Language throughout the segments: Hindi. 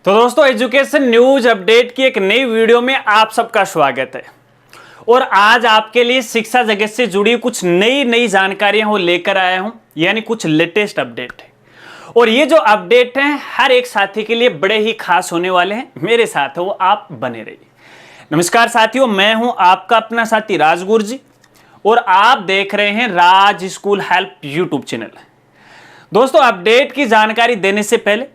तो दोस्तों एजुकेशन न्यूज अपडेट की एक नई वीडियो में आप सबका स्वागत है। और आज आपके लिए शिक्षा जगत से जुड़ी कुछ नई जानकारियां वो लेकर आया हूं, यानी कुछ लेटेस्ट अपडेट है। और ये जो अपडेट हैं हर एक साथी के लिए बड़े ही खास होने वाले हैं। मेरे साथ हो आप बने रहिए। नमस्कार साथियों, मैं हूं आपका अपना साथी राजगुरु जी और आप देख रहे हैं राज स्कूल हेल्प यूट्यूब चैनल। दोस्तों अपडेट की जानकारी देने से पहले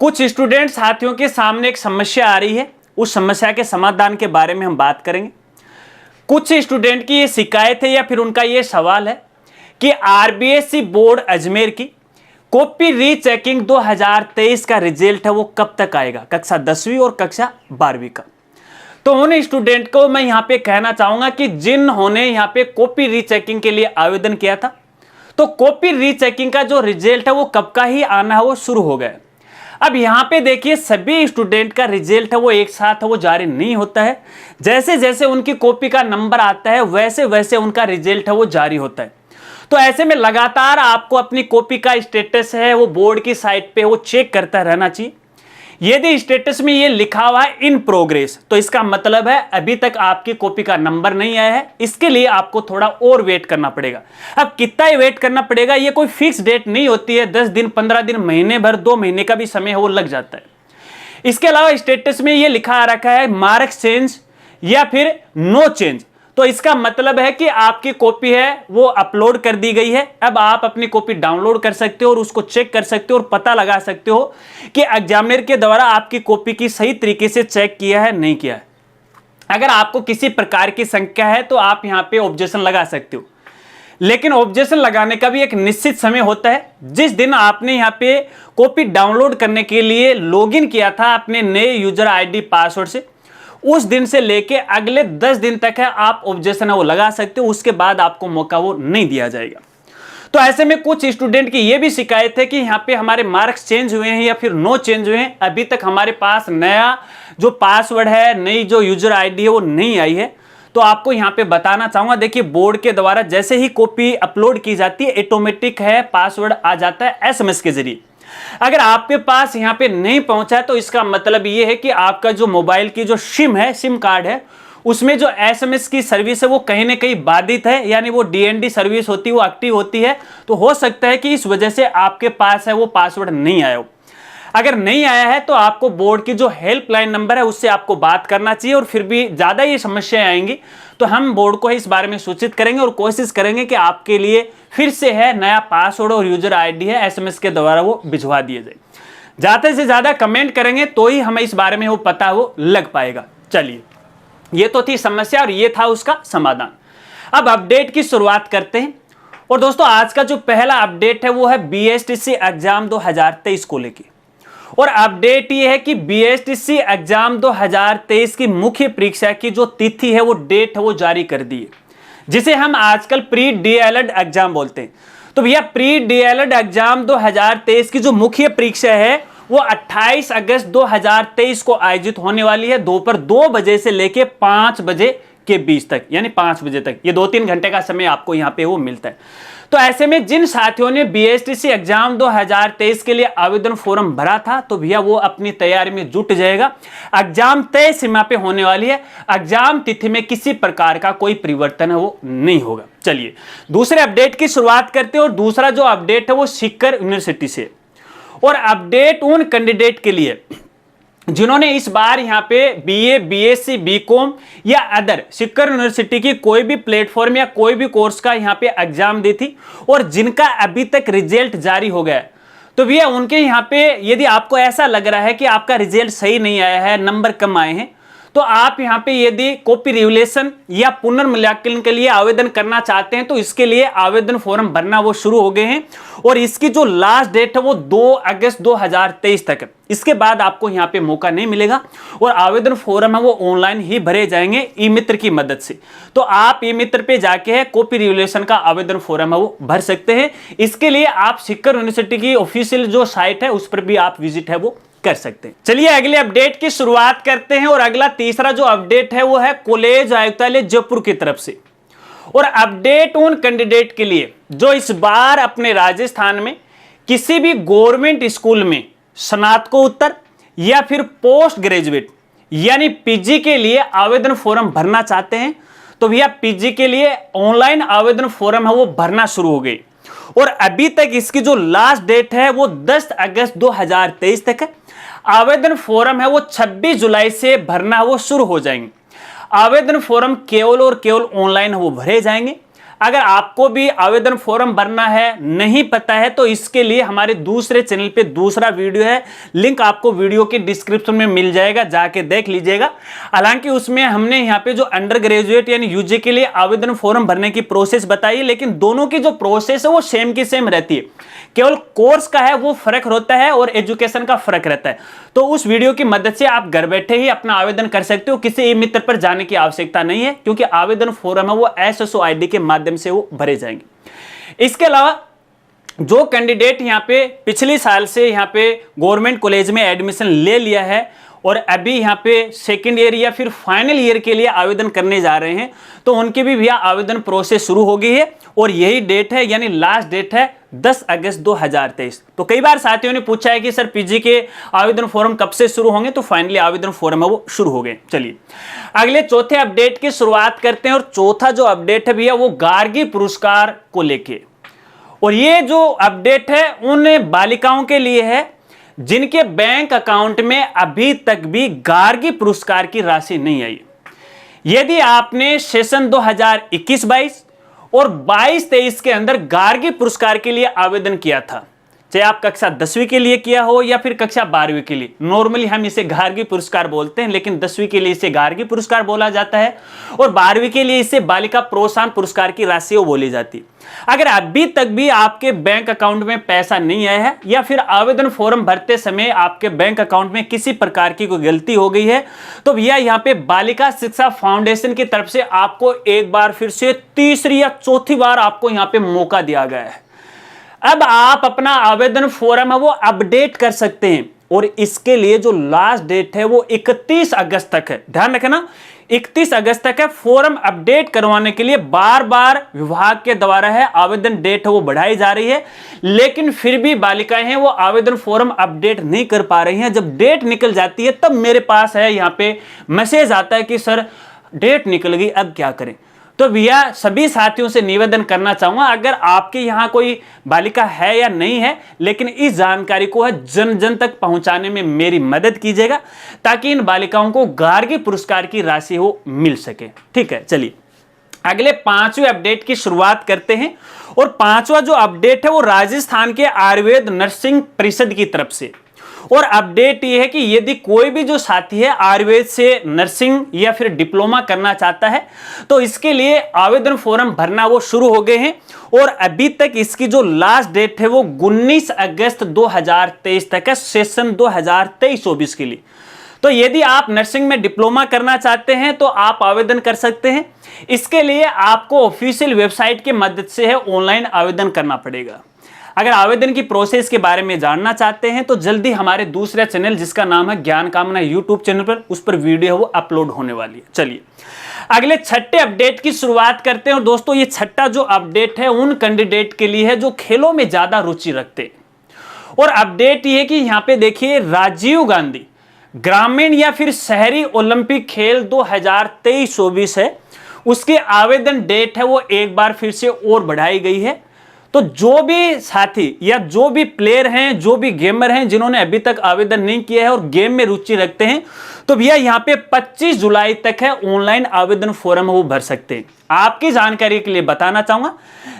कुछ स्टूडेंट साथियों के सामने एक समस्या आ रही है, उस समस्या के समाधान के बारे में हम बात करेंगे। कुछ स्टूडेंट की ये शिकायत है या फिर उनका ये सवाल है कि आरबीएसई बोर्ड अजमेर की कॉपी रीचेकिंग 2023 का रिजल्ट है वो कब तक आएगा, कक्षा 10वीं और कक्षा 12वीं का। तो उन स्टूडेंट को मैं यहाँ पे कहना चाहूंगा कि जिन्होंने यहाँ पे कॉपी रीचेकिंग के लिए आवेदन किया था, तो कॉपी रीचेकिंग का जो रिजल्ट है वो कब का ही आना है वो शुरू हो गया। अब यहाँ पे देखिए सभी स्टूडेंट का रिजल्ट है वो एक साथ वो जारी नहीं होता है। जैसे जैसे उनकी कॉपी का नंबर आता है वैसे वैसे उनका रिजल्ट है वो जारी होता है। तो ऐसे में लगातार आपको अपनी कॉपी का स्टेटस है वो बोर्ड की साइट पे वो चेक करता रहना चाहिए। यदि स्टेटस में ये लिखा हुआ है इन प्रोग्रेस, तो इसका मतलब है अभी तक आपकी कॉपी का नंबर नहीं आया है। इसके लिए आपको थोड़ा और वेट करना पड़ेगा। अब कितना ही वेट करना पड़ेगा, ये कोई फिक्स डेट नहीं होती है। 10 दिन, 15 दिन, महीने भर, 2 महीने का भी समय है वो लग जाता है। इसके अलावा स्टेटस में ये लिखा आ रखा है मार्क्स चेंज या फिर नो चेंज, तो इसका मतलब है कि आपकी कॉपी है वो अपलोड कर दी गई है। अब आप अपनी कॉपी डाउनलोड कर सकते हो और उसको चेक कर सकते हो और पता लगा सकते हो कि एग्जामिनर के द्वारा आपकी कॉपी की सही तरीके से चेक किया है नहीं किया है। अगर आपको किसी प्रकार की शंका है तो आप यहाँ पे ऑब्जेक्शन लगा सकते हो, लेकिन ऑब्जेक्शन लगाने का भी एक निश्चित समय होता है। जिस दिन आपने यहाँ पे कॉपी डाउनलोड करने के लिए लॉगिन किया था अपने नए यूजर आईडी पासवर्ड से, उस दिन से लेके अगले 10 दिन तक है आप ऑब्जेक्शन है वो लगा सकते हो। उसके बाद आपको मौका वो नहीं दिया जाएगा। तो ऐसे में कुछ स्टूडेंट की ये भी शिकायत है कि यहाँ पे हमारे मार्क्स चेंज हुए हैं या फिर नो चेंज हुए हैं, अभी तक हमारे पास नया जो पासवर्ड है, नई जो यूजर आईडी है वो नहीं आई है। तो आपको यहाँ पे बताना चाहूंगा, देखिए बोर्ड के द्वारा जैसे ही कॉपी अपलोड की जाती है ऑटोमेटिक है पासवर्ड आ जाता है एसएमएस के जरिए। अगर आपके पास यहाँ पे नहीं पहुंचा है तो इसका मतलब ये है कि आपका जो मोबाइल की जो सिम है, सिम कार्ड है, उसमें जो एसएमएस की सर्विस है वो कहीं ना कहीं बाधित है, यानी वो डीएनडी सर्विस होती है वो एक्टिव होती है। तो हो सकता है कि इस वजह से आपके पास है वो पासवर्ड नहीं आया हो। अगर नहीं आया है तो आपको बोर्ड की जो हेल्पलाइन नंबर है उससे आपको बात करना चाहिए। और फिर भी ज़्यादा ये समस्याएं आएंगी तो हम बोर्ड को इस बारे में सूचित करेंगे और कोशिश करेंगे कि आपके लिए फिर से है नया पासवर्ड और यूजर आईडी है एसएमएस के द्वारा वो भिजवा दिए जाए। ज़्यादा से ज़्यादा कमेंट करेंगे तो ही हमें इस बारे में वो पता वो लग पाएगा। चलिए, ये तो थी समस्या और ये था उसका समाधान। अब अपडेट की शुरुआत करते हैं। और दोस्तों आज का जो पहला अपडेट है वो है बीएसटीसी एग्जाम 2023 को लेकर। और अपडेट ये है कि बीएसटीसी एग्जाम 2023 की मुख्य परीक्षा की जो तिथि है वो डेट है वो जारी कर दी है, जिसे हम आजकल प्री डीएलएड एग्जाम बोलते हैं। तो भैया प्री डीएलएड एग्जाम 2023 की जो मुख्य परीक्षा है वो 28 अगस्त 2023 को आयोजित होने वाली है, दोपहर 2 बजे से लेके 5 बजे के बीच तक, यानी 5 बजे तक। ये 2-3 घंटे का समय आपको यहाँ पे वो मिलता है। तो ऐसे में जिन साथियों ने बीएसटीसी एग्जाम 2023 के लिए आवेदन फॉर्म भरा था तो भैया वो अपनी तैयारी में जुट जाएगा। एग्जाम तय सीमा पे होने वाली है। एग्जाम तिथि में किसी प्रकार का कोई परिवर्तन है वो नहीं होगा। चलिए दूसरे अपडेट की शुरुआत करते हैं। और दूसरा जो अपडेट है वो सीकर यूनिवर्सिटी से। और अपडेट उन कैंडिडेट के लिए जिन्होंने इस बार यहाँ पे बीए, बीएससी, बीकॉम या अदर सीकर यूनिवर्सिटी की कोई भी प्लेटफॉर्म या कोई भी कोर्स का यहाँ पे एग्जाम दी थी और जिनका अभी तक रिजल्ट जारी हो गया है, तो भैया उनके यहाँ पे यदि आपको ऐसा लग रहा है कि आपका रिजल्ट सही नहीं आया है, नंबर कम आए हैं, तो आप यहाँ पे यदि कॉपी रिवैल्यूएशन या पुनर्मूल्यांकन के लिए आवेदन करना चाहते हैं तो इसके लिए आवेदन फॉर्म भरना वो शुरू हो गए हैं। और इसकी जो लास्ट डेट है वो 2 अगस्त 2023 तक है। इसके बाद आपको यहाँ पे मौका नहीं मिलेगा और आवेदन फॉर्म है वो ऑनलाइन ही भरे जाएंगे ई मित्र की मदद से। तो आप ई मित्र पे जाके है कॉपी रिवैल्यूएशन का आवेदन फॉर्म है वो भर सकते हैं। इसके लिए आप सीकर यूनिवर्सिटी की ऑफिशियल जो साइट है उस पर भी आप विजिट है वो कर सकते हैं। चलिए अगले अपडेट की शुरुआत करते हैं। और अगला तीसरा जो अपडेट है वो है कॉलेज आयुक्तालय जयपुर की तरफ से। और अपडेट उन कैंडिडेट के लिए जो इस बार अपने राजस्थान में किसी भी गवर्नमेंट स्कूल में स्नातकोत्तर या फिर पोस्ट ग्रेजुएट यानी पीजी के लिए आवेदन फॉर्म भरना चाहते हैं तो भैया पीजी के लिए ऑनलाइन आवेदन फॉर्म है वो भरना शुरू हो गई और अभी तक इसकी जो लास्ट डेट है वो 10 अगस्त 2023 तक है। आवेदन फॉर्म है वो 26 जुलाई से भरना वो शुरू हो जाएंगे। आवेदन फॉर्म केवल और केवल ऑनलाइन वो भरे जाएंगे। अगर आपको भी आवेदन फॉर्म भरना है, नहीं पता है, तो इसके लिए हमारे दूसरे चैनल पे दूसरा वीडियो है, लिंक आपको वीडियो के डिस्क्रिप्शन में मिल जाएगा, जाके देख लीजिएगा। हालांकि उसमें हमने यहाँ पे जो अंडर ग्रेजुएट यानी यूजी के लिए आवेदन फॉर्म भरने की प्रोसेस बताई है, लेकिन दोनों की जो प्रोसेस है वो सेम की सेम रहती है, केवल कोर्स का है वो फर्क होता है और एजुकेशन का फर्क रहता है। तो उस वीडियो की मदद से आप घर बैठे ही अपना आवेदन कर सकते हो, किसी मित्र पर जाने की आवश्यकता नहीं है, क्योंकि आवेदन फॉर्म है वो SSO ID के माध्यम से वो भरे जाएंगे। इसके अलावा जो कैंडिडेट यहाँ पे पिछले साल से यहाँ पे गवर्नमेंट कॉलेज में एडमिशन ले लिया है और अभी यहाँ पे सेकेंड ईयर या फिर फाइनल ईयर के लिए आवेदन करने जा रहे हैं, तो उनकी भी भैया आवेदन प्रोसेस शुरू हो गई है और यही डेट है यानी लास्ट डेट है 10 अगस्त 2023। तो कई बार साथियों ने पूछा है कि सर पीजी के आवेदन फॉर्म कब से शुरू होंगे, तो फाइनली आवेदन फॉर्म है वो शुरू हो गए। चलिए अगले चौथे अपडेट की शुरुआत करते हैं और चौथा जो अपडेट है भैया वो गार्गी पुरस्कार को लेके, और ये जो अपडेट है उन बालिकाओं के लिए है जिनके बैंक अकाउंट में अभी तक भी गार्गी पुरस्कार की राशि नहीं आई। यदि आपने सेशन 2021-22 और 22-23 के अंदर गार्गी पुरस्कार के लिए आवेदन किया था, चाहे आप कक्षा 10वीं के लिए किया हो या फिर कक्षा 12वीं के लिए, नॉर्मली हम इसे गार्गी पुरस्कार बोलते हैं, लेकिन 10वीं के लिए इसे गार्गी पुरस्कार बोला जाता है और 12वीं के लिए इसे बालिका प्रोत्साहन पुरस्कार की राशि बोली जाती है। अगर अभी तक भी आपके बैंक अकाउंट में पैसा नहीं आया है या फिर आवेदन फॉर्म भरते समय आपके बैंक अकाउंट में किसी प्रकार की कोई गलती हो गई है, तो भैया यहाँ पे बालिका शिक्षा फाउंडेशन की तरफ से आपको एक बार फिर से तीसरी या चौथी बार आपको यहाँ पे मौका दिया गया है। अब आप अपना आवेदन फॉर्म है वो अपडेट कर सकते हैं और इसके लिए जो लास्ट डेट है वो 31 अगस्त तक है। ध्यान रखना 31 अगस्त तक है। फॉर्म अपडेट करवाने के लिए बार बार विभाग के द्वारा है आवेदन डेट है वो बढ़ाई जा रही है, लेकिन फिर भी बालिकाएं हैं वो आवेदन फॉर्म अपडेट नहीं कर पा रही हैं। जब डेट निकल जाती है तब मेरे पास है यहाँ पे मैसेज आता है कि सर डेट निकल गई, अब क्या करें। तो भैया सभी साथियों से निवेदन करना चाहूंगा, अगर आपके यहाँ कोई बालिका है या नहीं है, लेकिन इस जानकारी को है जन जन तक पहुंचाने में मेरी मदद कीजिएगा ताकि इन बालिकाओं को गार्गी पुरस्कार की राशि हो मिल सके। ठीक है, चलिए अगले 5वें अपडेट की शुरुआत करते हैं और 5वां जो अपडेट है वो राजस्थान के आयुर्वेद नर्सिंग परिषद की तरफ से। और अपडेट ये है कि यदि कोई भी जो साथी है आयुर्वेद से नर्सिंग या फिर डिप्लोमा करना चाहता है तो इसके लिए आवेदन फॉर्म भरना वो शुरू हो गए हैं और अभी तक इसकी जो लास्ट डेट है वो 19 अगस्त 2023 तक है, सेशन 2023-24 के लिए। तो यदि आप नर्सिंग में डिप्लोमा करना चाहते हैं तो आप आवेदन कर सकते हैं। इसके लिए आपको ऑफिशियल वेबसाइट की मदद से है ऑनलाइन आवेदन करना पड़ेगा। अगर आवेदन की प्रोसेस के बारे में जानना चाहते हैं तो जल्दी हमारे दूसरे चैनल जिसका नाम है ज्ञान कामना यूट्यूब चैनल पर उस पर वीडियो वो अपलोड होने वाली है। चलिए अगले छठे अपडेट की शुरुआत करते हैं और दोस्तों ये छठा जो अपडेट है उन कैंडिडेट के लिए है जो खेलों में ज्यादा रुचि रखते हैं। और अपडेट ये है कि यहाँ पे देखिए राजीव गांधी ग्रामीण या फिर शहरी ओलंपिक खेल 2023-24 है, उसके आवेदन डेट है वो एक बार फिर से और बढ़ाई गई है। तो जो भी साथी या जो भी प्लेयर हैं, जो भी गेमर हैं जिन्होंने अभी तक आवेदन नहीं किया है और गेम में रुचि रखते हैं, तो भैया यहाँ पे 25 जुलाई तक है ऑनलाइन आवेदन फॉर्म वो भर सकते हैं। आपकी जानकारी के लिए बताना चाहूंगा,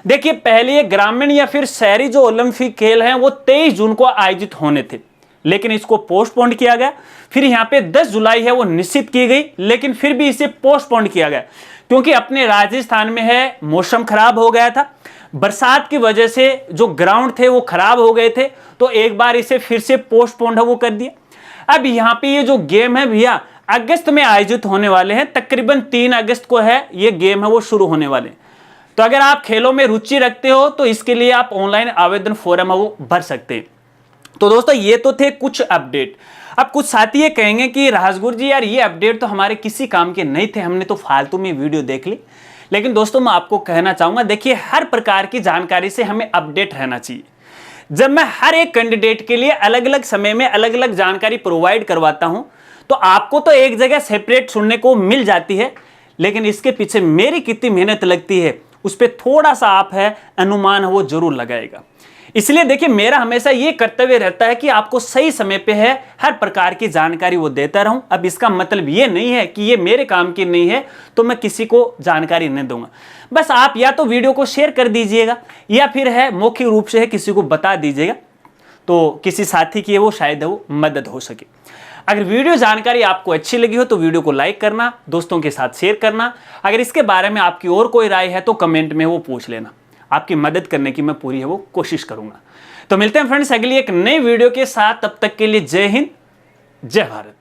देखिए पहले ये ग्रामीण या फिर शहरी जो ओलंपिक खेल हैं वो 23 जून को आयोजित होने थे, लेकिन इसको पोस्टपोन किया गया। फिर यहाँ पे 10 जुलाई है वो निश्चित की गई, लेकिन फिर भी इसे पोस्टपोन किया गया क्योंकि अपने राजस्थान में है मौसम खराब हो गया था, बरसात की वजह से जो ग्राउंड थे वो खराब हो गए थे, तो एक बार इसे फिर से पोस्टपोन वो कर दिया। अब यहाँ पे ये जो गेम है भैया अगस्त में आयोजित होने वाले हैं, तकरीबन 3 अगस्त को है ये गेम है वो शुरू होने वाले हैं। तो अगर आप खेलों में रुचि रखते हो तो इसके लिए आप ऑनलाइन आवेदन फॉर्म है वो भर सकते हैं। तो दोस्तों ये तो थे कुछ अपडेट। अब कुछ साथी ये कहेंगे कि राजगुरु जी यार ये अपडेट तो हमारे किसी काम के नहीं थे, हमने तो फालतू में वीडियो देख ली। लेकिन दोस्तों मैं आपको कहना चाहूंगा, देखिए हर प्रकार की जानकारी से हमें अपडेट रहना चाहिए। जब मैं हर एक कैंडिडेट के लिए अलग अलग समय में अलग अलग जानकारी प्रोवाइड करवाता हूं तो आपको तो एक जगह सेपरेट सुनने को मिल जाती है, लेकिन इसके पीछे मेरी कितनी मेहनत लगती है उस पर थोड़ा सा आप है अनुमान है वो जरूर लगाएगा। इसलिए देखिए मेरा हमेशा ये कर्तव्य रहता है कि आपको सही समय पे है हर प्रकार की जानकारी वो देता रहूं। अब इसका मतलब ये नहीं है कि ये मेरे काम की नहीं है तो मैं किसी को जानकारी नहीं दूंगा। बस आप या तो वीडियो को शेयर कर दीजिएगा या फिर है मौखिक रूप से है किसी को बता दीजिएगा, तो किसी साथी की है वो शायद है वो मदद हो सके। अगर वीडियो जानकारी आपको अच्छी लगी हो तो वीडियो को लाइक करना, दोस्तों के साथ शेयर करना। अगर इसके बारे में आपकी और कोई राय है तो कमेंट में वो पूछ लेना, आपकी मदद करने की मैं पूरी है वो कोशिश करूंगा। तो मिलते हैं फ्रेंड्स अगली एक नई वीडियो के साथ, तब तक के लिए जय हिंद जय भारत।